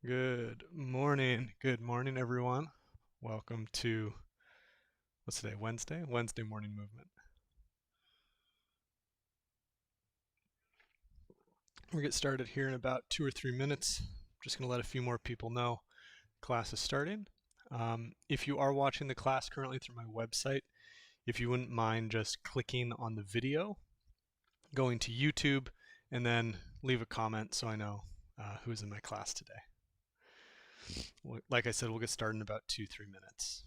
Good morning. Good morning, everyone. Welcome to, what's today? Wednesday? Wednesday morning movement. We'll get started here in about 2 or 3 minutes. Just going to let a few more people know class is starting. If you are watching the class currently through my website, if you wouldn't mind just clicking on the video, going to YouTube, and then leave a comment so I know who's in my class today. Like I said, we'll get started in about 2-3 minutes.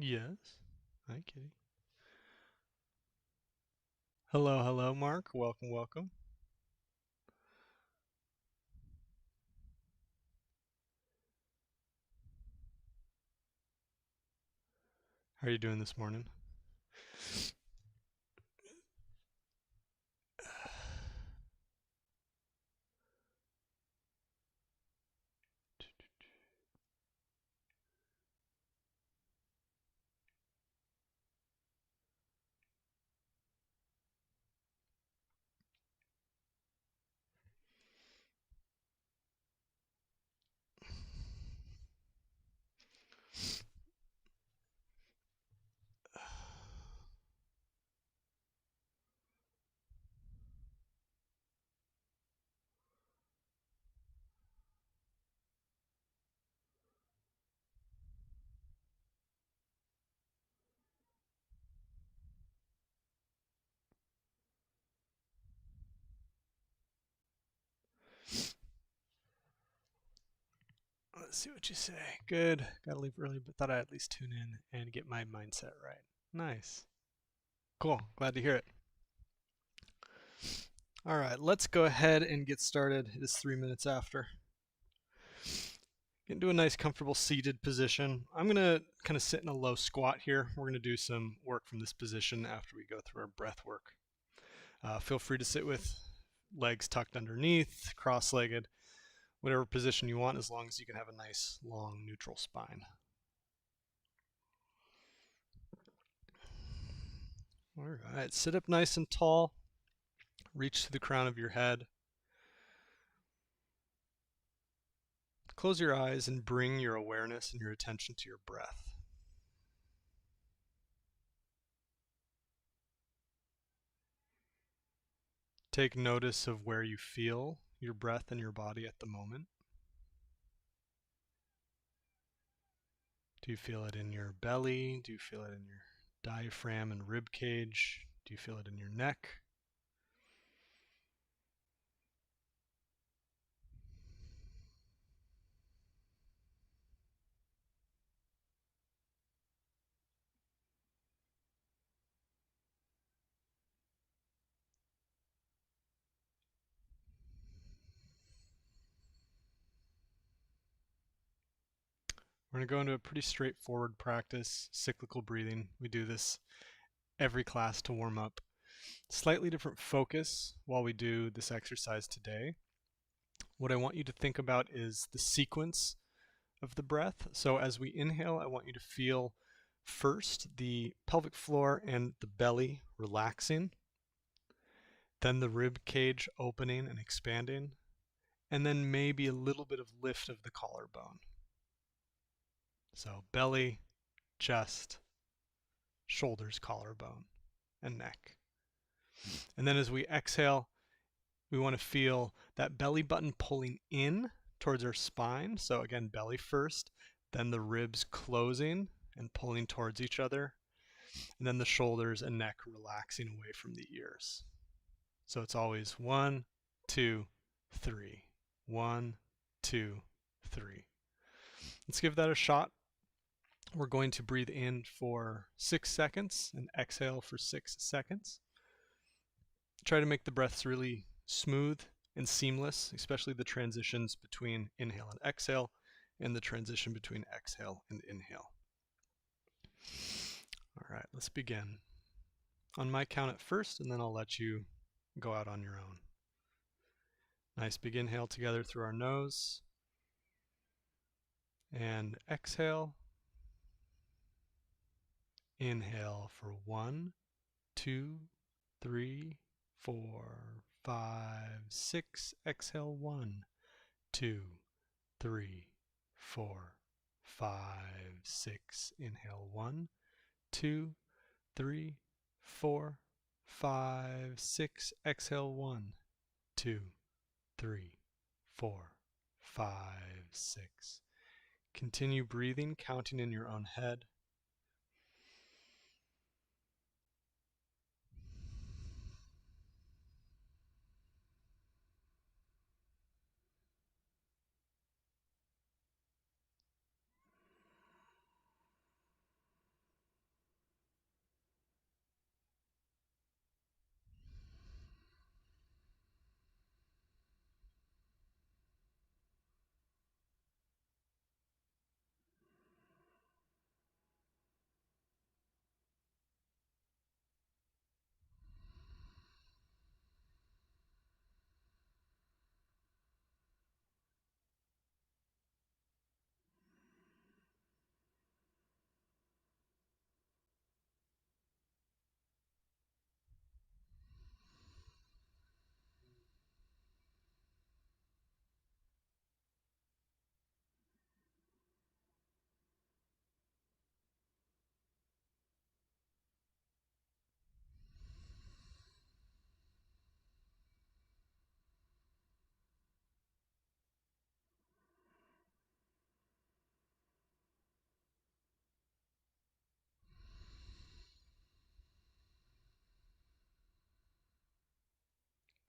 Yes. Hi, Kitty. Hello, hello, Mark. Welcome, welcome. How are you doing this morning? Let's see what you say. Good. Gotta leave early, but thought I'd at least tune in and get my mindset right. Nice. Cool. Glad to hear it. All right, let's go ahead and get started. It is 3 minutes after. Get into a nice, comfortable seated position. I'm going to kind of sit in a low squat here. We're going to do some work from this position after we go through our breath work. Feel free to sit with legs tucked underneath, cross-legged, whatever position you want, as long as you can have a nice, long, neutral spine. All right, sit up nice and tall. Reach to the crown of your head. Close your eyes and bring your awareness and your attention to your breath. Take notice of where you feel your breath in your body at the moment. Do you feel it in your belly? Do you feel it in your diaphragm and rib cage? Do you feel it in your neck? We're going to go into a pretty straightforward practice, cyclical breathing. We do this every class to warm up. Slightly different focus while we do this exercise today. What I want you to think about is the sequence of the breath. So as we inhale, I want you to feel first the pelvic floor and the belly relaxing, then the rib cage opening and expanding, and then maybe a little bit of lift of the collarbone. So belly, chest, shoulders, collarbone, and neck. And then as we exhale, we want to feel that belly button pulling in towards our spine. So again, belly first, then the ribs closing and pulling towards each other, and then the shoulders and neck relaxing away from the ears. So it's always 1, 2, 3. 1, 2, 3. Let's give that a shot. We're going to breathe in for 6 seconds and exhale for 6 seconds. Try to make the breaths really smooth and seamless, especially the transitions between inhale and exhale, and the transition between exhale and inhale. All right, let's begin. On my count at first, and then I'll let you go out on your own. Nice big inhale together through our nose. And exhale. Inhale for 1, 2, 3, 4, 5, 6. Exhale 1, 2, 3, 4, 5, 6. Inhale 1, 2, 3, 4, 5, 6. Exhale 1, 2, 3, 4, 5, 6. Continue breathing, counting in your own head.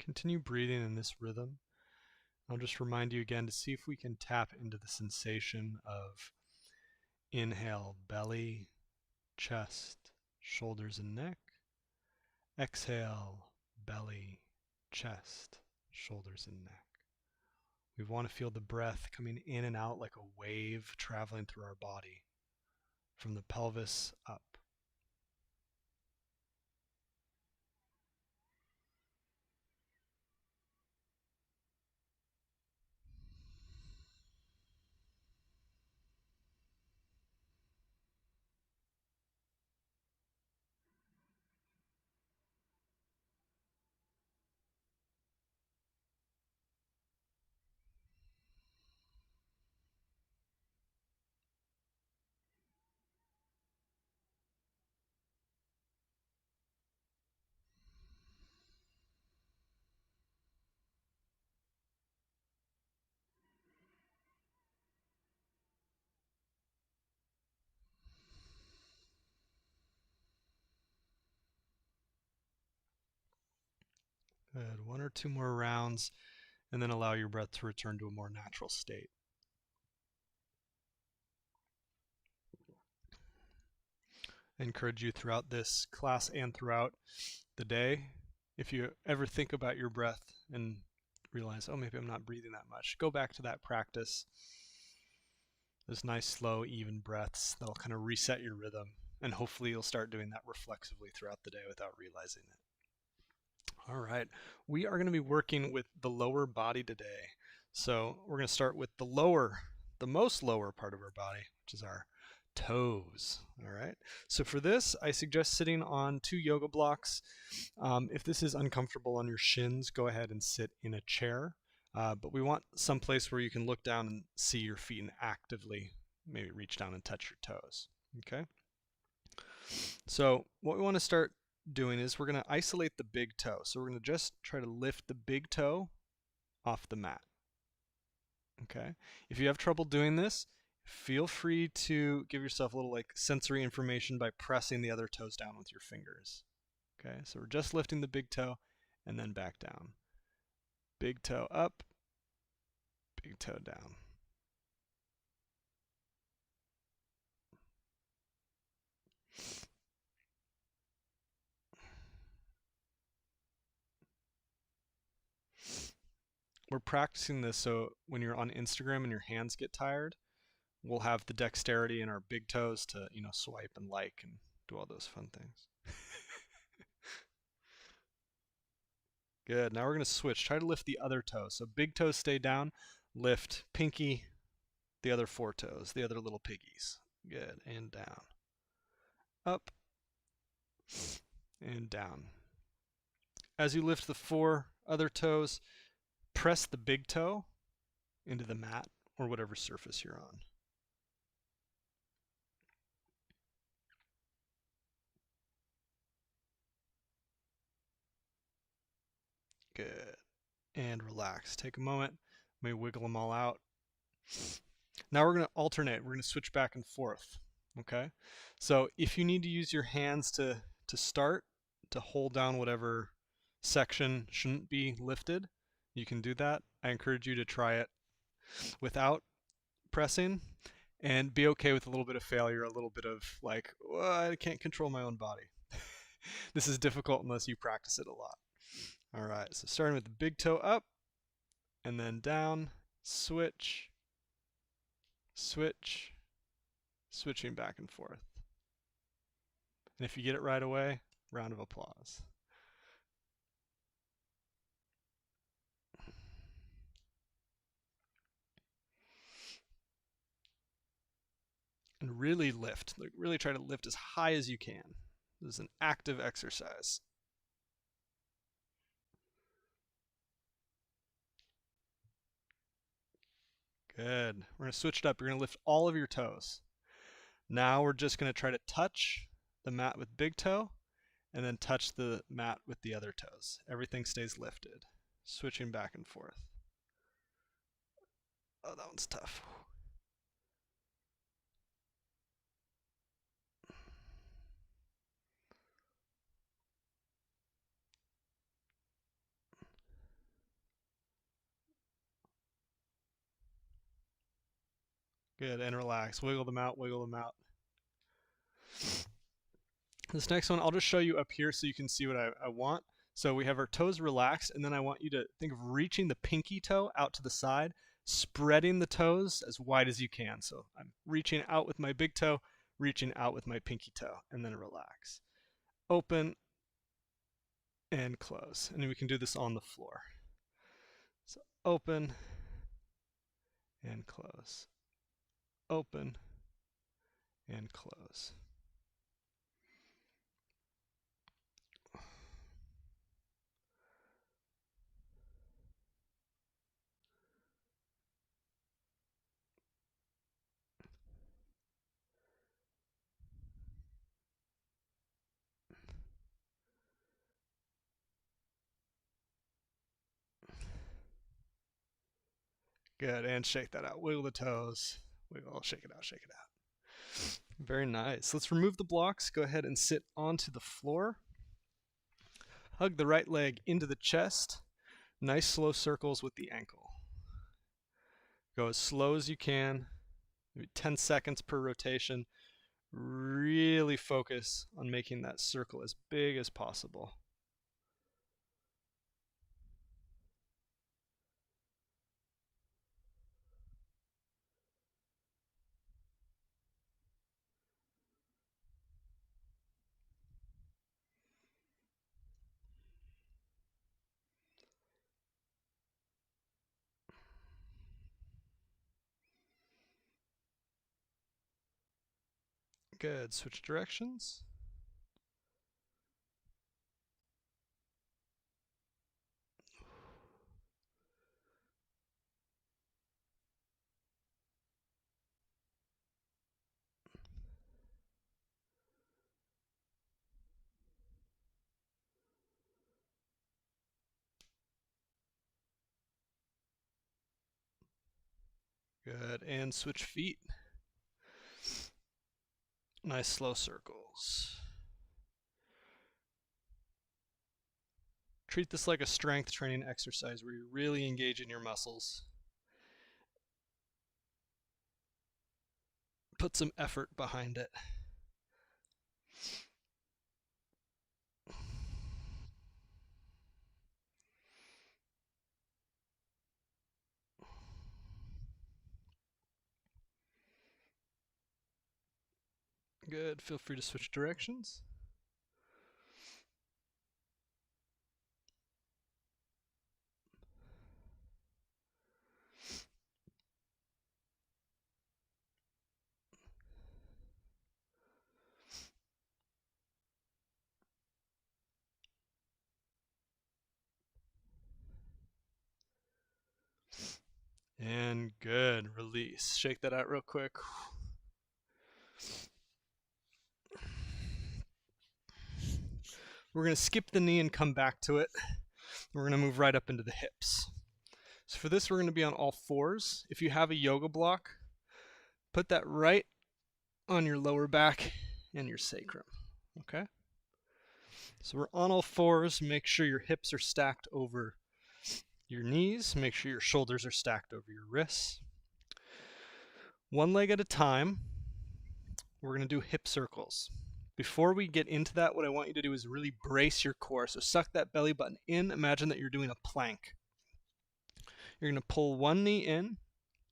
Continue breathing in this rhythm. I'll just remind you again to see if we can tap into the sensation of inhale, belly, chest, shoulders and neck. Exhale, belly, chest, shoulders and neck. We want to feel the breath coming in and out like a wave traveling through our body from the pelvis up. Good. 1 or 2 more rounds, and then allow your breath to return to a more natural state. I encourage you throughout this class and throughout the day, if you ever think about your breath and realize, oh, maybe I'm not breathing that much, go back to that practice. Those nice, slow, even breaths that'll kind of reset your rhythm, and hopefully you'll start doing that reflexively throughout the day without realizing it. All right, we are going to be working with the lower body today. So we're going to start with the most lower part of our body, which is our toes. All right, so for this, I suggest sitting on 2 yoga blocks. If this is uncomfortable on your shins, go ahead and sit in a chair. But we want some place where you can look down and see your feet and actively maybe reach down and touch your toes. Okay, so what we want to start doing is we're going to isolate the big toe. So we're going to just try to lift the big toe off the mat. Okay. If you have trouble doing this, feel free to give yourself a little like sensory information by pressing the other toes down with your fingers. Okay. So we're just lifting the big toe and then back down. Big toe up, big toe down. We're practicing this so when you're on Instagram and your hands get tired, we'll have the dexterity in our big toes to, swipe and like and do all those fun things. Good. Now we're going to switch. Try to lift the other toes. So big toes stay down. Lift pinky, the other 4 toes, the other little piggies. Good. And down. Up and down. As you lift the 4 other toes, press the big toe into the mat or whatever surface you're on. Good. And relax. Take a moment. Maybe wiggle them all out. Now we're going to alternate. We're going to switch back and forth. Okay? So if you need to use your hands to start, to hold down whatever section shouldn't be lifted, you can do that. I encourage you to try it without pressing and be okay with a little bit of failure, a little bit of like, well, I can't control my own body. This is difficult unless you practice it a lot. All right, so starting with the big toe up and then down, switch, switch, switching back and forth. And if you get it right away, round of applause. And really lift. Really try to lift as high as you can. This is an active exercise. Good. We're going to switch it up. You're going to lift all of your toes. Now we're just going to try to touch the mat with big toe and then touch the mat with the other toes. Everything stays lifted. Switching back and forth. Oh, that one's tough. Good, and relax. Wiggle them out, wiggle them out. This next one, I'll just show you up here so you can see what I want. So we have our toes relaxed, and then I want you to think of reaching the pinky toe out to the side, spreading the toes as wide as you can. So I'm reaching out with my big toe, reaching out with my pinky toe, and then relax. Open and close. And we can do this on the floor. So open and close. Open and close. Good, and shake that out. Wiggle the toes. Wiggle, shake it out, shake it out. Very nice. Let's remove the blocks. Go ahead and sit onto the floor. Hug the right leg into the chest. Nice slow circles with the ankle. Go as slow as you can, maybe 10 seconds per rotation. Really focus on making that circle as big as possible. Good. Switch directions. Good. And switch feet. Nice slow circles. Treat this like a strength training exercise where you're really engaging your muscles. Put some effort behind it. Good. Feel free to switch directions. And good. Release. Shake that out real quick. We're going to skip the knee and come back to it. We're going to move right up into the hips. So for this, we're going to be on all fours. If you have a yoga block, put that right on your lower back and your sacrum. Okay? So we're on all fours. Make sure your hips are stacked over your knees. Make sure your shoulders are stacked over your wrists. One leg at a time, we're going to do hip circles. Before we get into that, what I want you to do is really brace your core. So suck that belly button in. Imagine that you're doing a plank. You're going to pull one knee in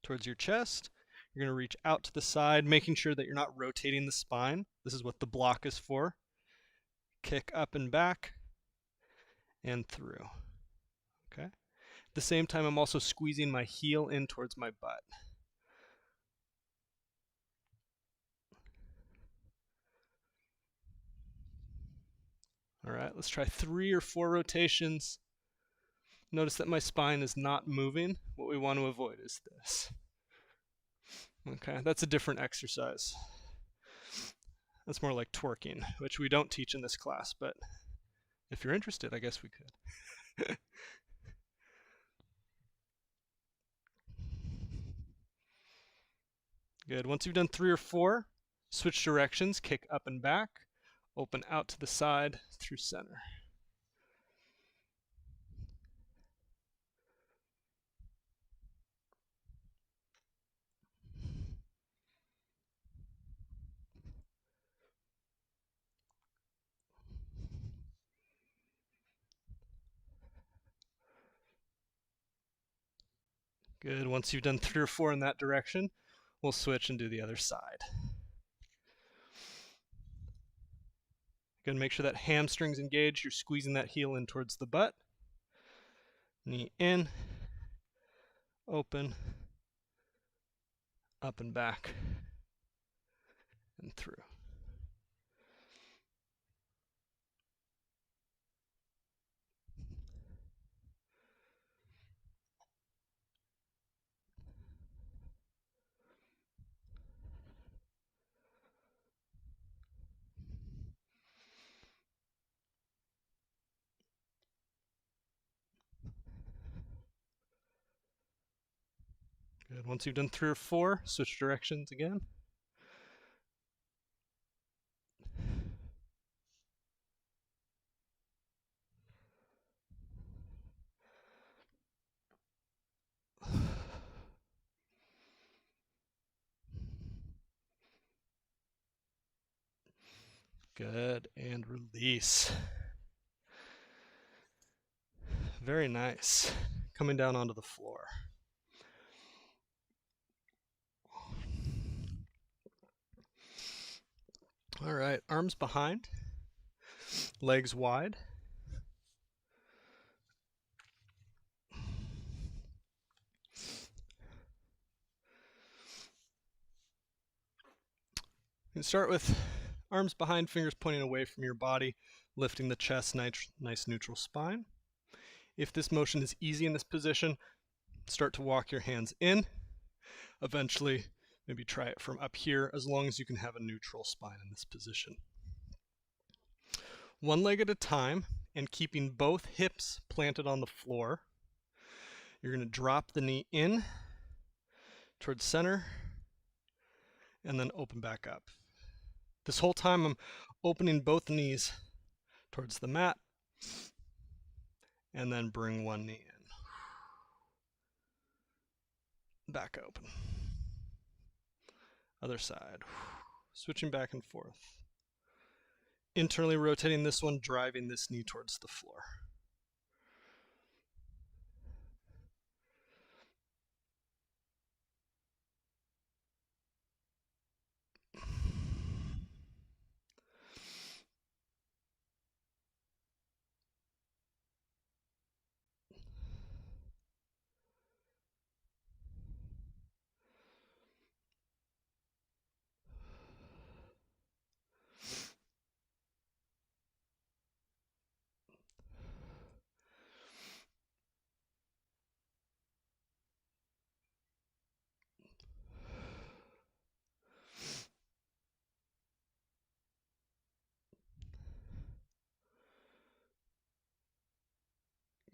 towards your chest. You're going to reach out to the side, making sure that you're not rotating the spine. This is what the block is for. Kick up and back and through. Okay? At the same time, I'm also squeezing my heel in towards my butt. All right, let's try 3 or 4 rotations. Notice that my spine is not moving. What we want to avoid is this. Okay, that's a different exercise. That's more like twerking, which we don't teach in this class, but if you're interested, I guess we could. Good. Once you've done 3 or 4, switch directions, kick up and back, open out to the side through center. Good. Once you've done 3 or 4 in that direction, we'll switch and do the other side. Good. Make sure that hamstring's engaged. You're squeezing that heel in towards the butt. Knee in, open, up and back, and through. Good. Once you've done 3 or 4, switch directions again. Good. And release. Very nice. Coming down onto the floor. All right, arms behind, legs wide. You can start with arms behind, fingers pointing away from your body, lifting the chest, nice neutral spine. If this motion is easy in this position, start to walk your hands in. Eventually, maybe try it from up here, as long as you can have a neutral spine in this position. One leg at a time, and keeping both hips planted on the floor. You're going to drop the knee in towards center, and then open back up. This whole time I'm opening both knees towards the mat, and then bring one knee in. Back open. Other side. Switching back and forth. Internally rotating this one, driving this knee towards the floor.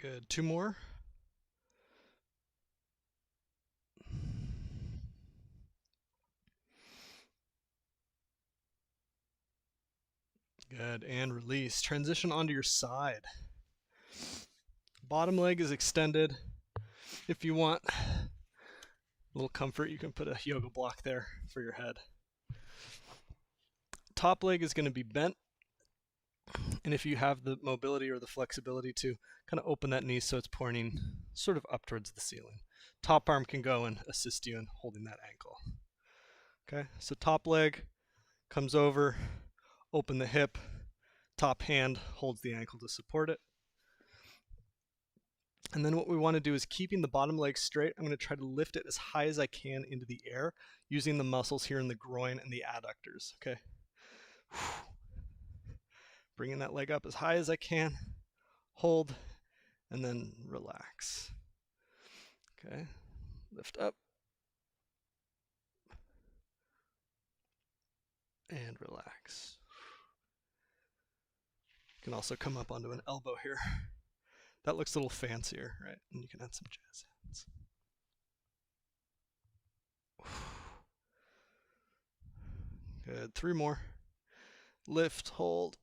Good. 2 more. Good. And release. Transition onto your side. Bottom leg is extended. If you want a little comfort, you can put a yoga block there for your head. Top leg is going to be bent. And if you have the mobility or the flexibility to kind of open that knee so it's pointing sort of up towards the ceiling. Top arm can go and assist you in holding that ankle. Okay, so top leg comes over, open the hip, top hand holds the ankle to support it. And then what we want to do is keeping the bottom leg straight, I'm going to try to lift it as high as I can into the air using the muscles here in the groin and the adductors. Okay. Bringing that leg up as high as I can, hold, and then relax. Okay, lift up and relax. You can also come up onto an elbow here. That looks a little fancier, right? And you can add some jazz hands. Good, 3 more. Lift, hold.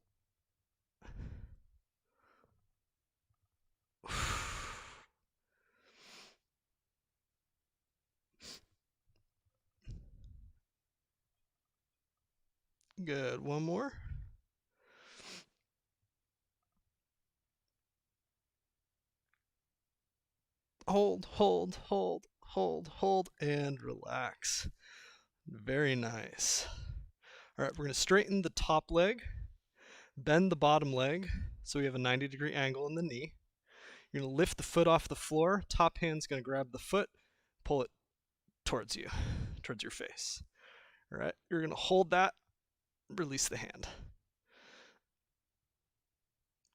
Good, 1 more. Hold, hold, hold, hold, hold, and relax. Very nice. All right, we're going to straighten the top leg, bend the bottom leg, so we have a 90-degree angle in the knee. You're going to lift the foot off the floor. Top hand's going to grab the foot, pull it towards you, towards your face. All right, you're going to hold that, release the hand.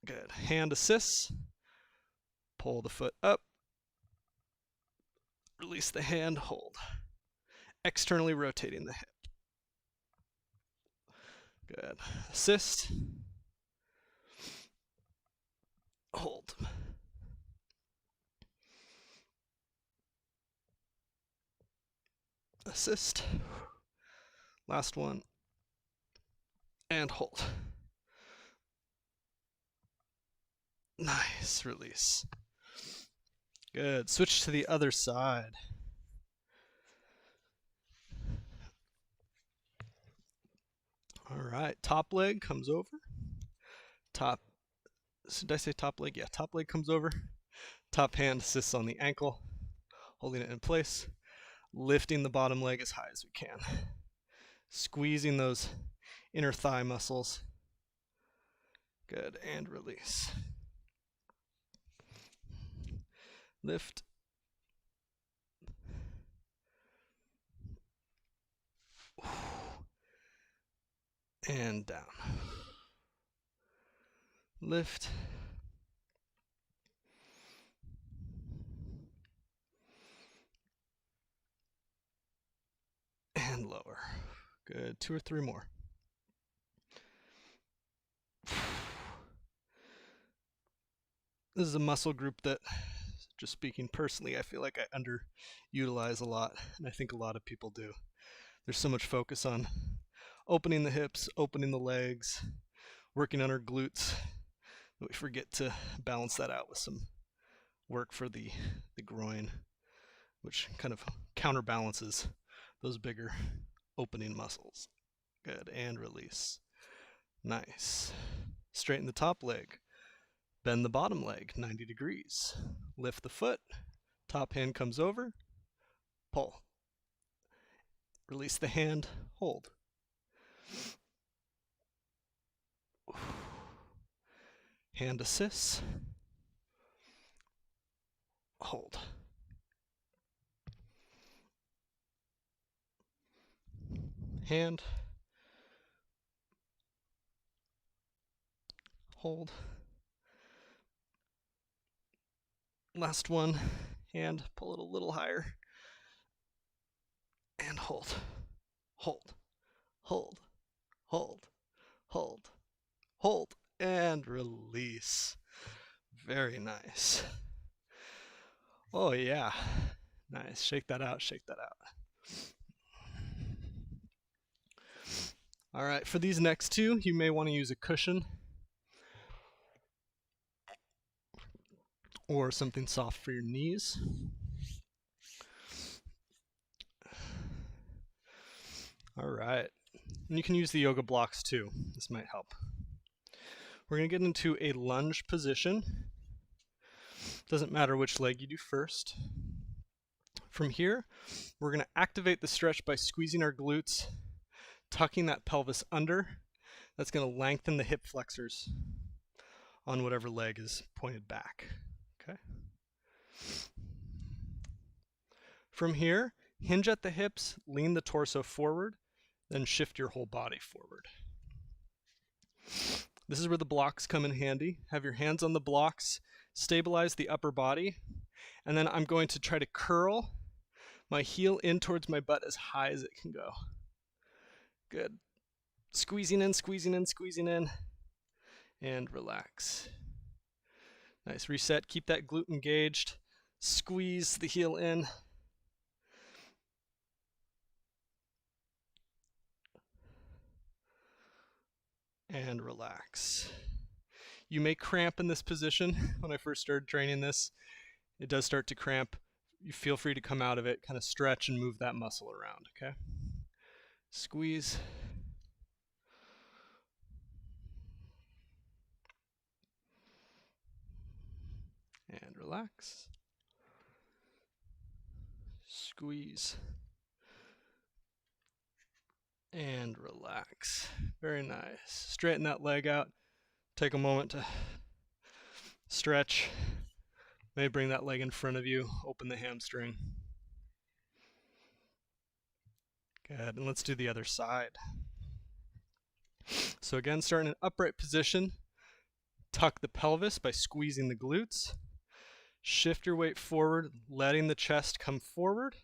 Good. Hand assists. Pull the foot up, release the hand, hold. Externally rotating the hip. Good. Assist. Hold. Assist. Last one. And hold. Nice. Release. Good. Switch to the other side. All right. Top leg comes over. Did I say top leg? Yeah, top leg comes over. Top hand assists on the ankle, holding it in place. Lifting the bottom leg as high as we can. Squeezing those inner thigh muscles. Good, and release. Lift. And down. Lift. And lower. Good, 2 or 3 more. This is a muscle group that, just speaking personally, I feel like I underutilize a lot, and I think a lot of people do. There's so much focus on opening the hips, opening the legs, working on our glutes, but we forget to balance that out with some work for the groin, which kind of counterbalances those bigger opening muscles. Good, and release. Nice. Straighten the top leg. Bend the bottom leg 90 degrees. Lift the foot. Top hand comes over. Pull. Release the hand. Hold. Hand assists. Hold. Hand. Hold. Last one. Hand. Pull it a little higher. And hold. Hold. Hold. Hold. Hold. Hold. And release. Very nice. Oh yeah. Nice. Shake that out, shake that out. All right, for these next two, you may want to use a cushion or something soft for your knees. All right. And you can use the yoga blocks too. This might help. We're going to get into a lunge position. Doesn't matter which leg you do first. From here, we're going to activate the stretch by squeezing our glutes, tucking that pelvis under. That's going to lengthen the hip flexors on whatever leg is pointed back. Okay. From here, hinge at the hips, lean the torso forward, then shift your whole body forward. This is where the blocks come in handy. Have your hands on the blocks, stabilize the upper body, and then I'm going to try to curl my heel in towards my butt as high as it can go. Good. Squeezing in, squeezing in, squeezing in, and relax. Nice. Reset. Keep that glute engaged. Squeeze the heel in. And relax. You may cramp in this position. When I first started training this, it does start to cramp. You feel free to come out of it, kind of stretch and move that muscle around, okay? Squeeze. And relax. Squeeze. And relax. Very nice. Straighten that leg out. Take a moment to stretch. Maybe bring that leg in front of you. Open the hamstring. Good. And let's do the other side. So again, start in an upright position. Tuck the pelvis by squeezing the glutes. Shift your weight forward, letting the chest come forward.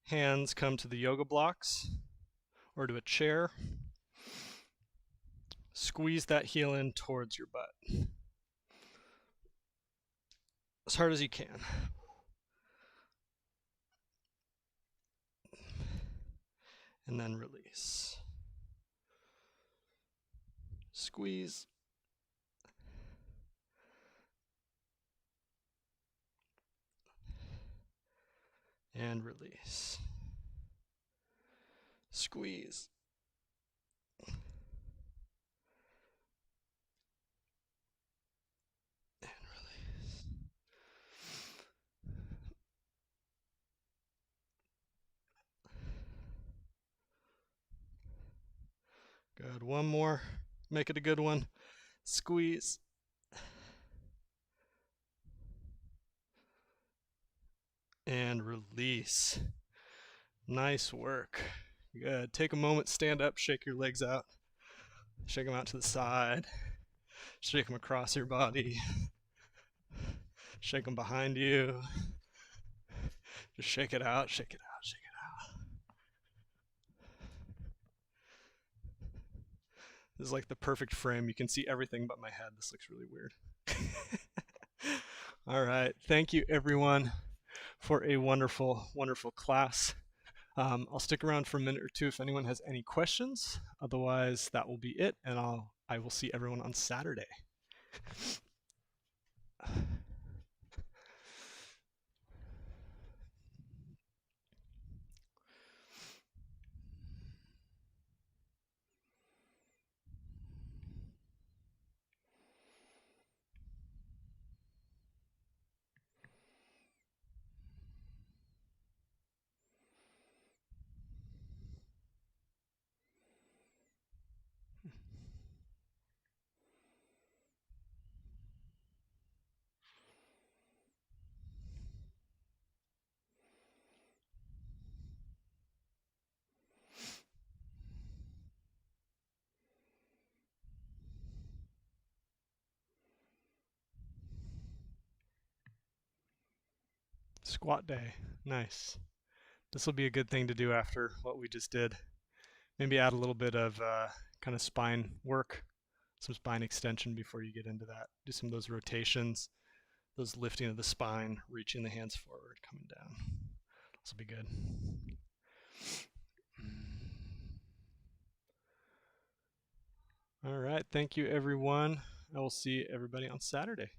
Hands come to the yoga blocks or to a chair. Squeeze that heel in towards your butt as hard as you can. And then release. Squeeze. And release. Squeeze. And release. Good. One more. Make it a good one. Squeeze. And release. Nice work. Good. Take a moment, stand up, shake your legs out. Shake them out to the side. Shake them across your body. Shake them behind you. Just shake it out, shake it out, shake it out. This is like the perfect frame. You can see everything but my head. This looks really weird. All right. Thank you, everyone, for a wonderful, wonderful class. I'll stick around for a minute or two if anyone has any questions. Otherwise, that will be it, and I will see everyone on Saturday. Squat day. Nice. This will be a good thing to do after what we just did. Maybe add a little bit of kind of spine work, some spine extension before you get into that. Do some of those rotations, those lifting of the spine, reaching the hands forward, coming down. This will be good. All right, thank you everyone. I will see everybody on Saturday.